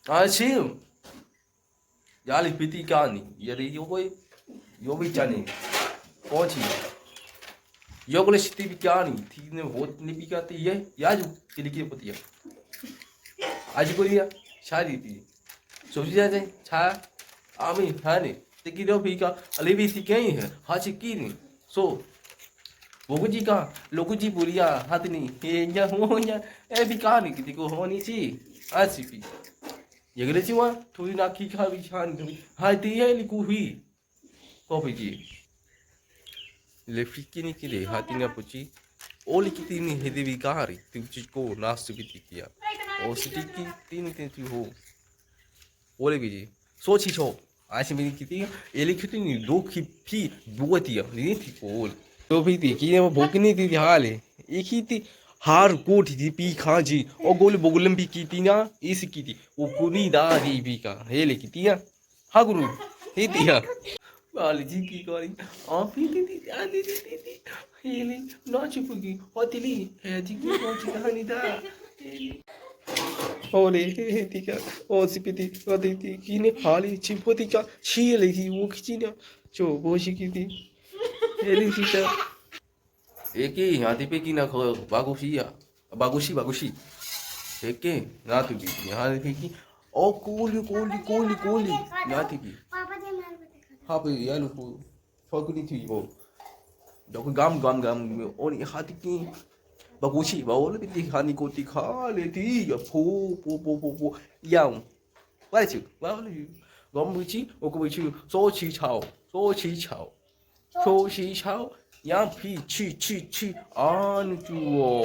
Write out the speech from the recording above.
啊，行，家里别地干你，也得有会讲你，光起，有个来是地比干你，听那我那比干地耶，也就这里给不地，आज कोई या शादी थी सोची जाते छा आमी हाने ते की दो फीका अली भी सी कहीं है हाची की नहीं सो बोगुजी का लोगुजी बुरिया हाथनी ये nya ए भी कहानी की को होनी ची आसी भी ये गले ची वा थोड़ी ना की खा भी छान भी हाय ते ये लिखू हुई coffee ji le frikini ki le hatina puchi oli ki tini hede vi gari tu ko nastu ki tikia o sitiki tini tini ho ole biji so chi cho ashi mi ki ti eli ki tini do ki pi buatia ni ti ko तो भी थी कि वो भोकनी थी हाल है एक ही थी हार कोठी थी पी खा जी और गोल बोगलम भी की थी ना इस की थी वो कुनी दादी भी का हे ले की थी ना हाँ गुरु हे थी या वाली जी की करी आप ही थी आदि थी हे ले ना चुपकी होती है जी की कौन सी कहानी था ओले हे थी क्या ओ सिपी थी होती थी कि ने हाली चिंपोती क्या छी ले थी वो खींची ना जो बोशी की थी Ele fica. Eki, hati peki na ko bagusi ya. Bagusi. Eki, na tu bi. Hati peki. Oh, kuli. Na tu bi. Ha pe ya lu ko. Fokuni tu ibo. Dok gam. Oni hati ki. Bagusi, ba ole bi hani ko ti kha le ti ya po. Yang. Wa chu. Wa le. Gom bu chi, o ko bu chi. So chi chao. 抽西超，羊皮去，安住哦。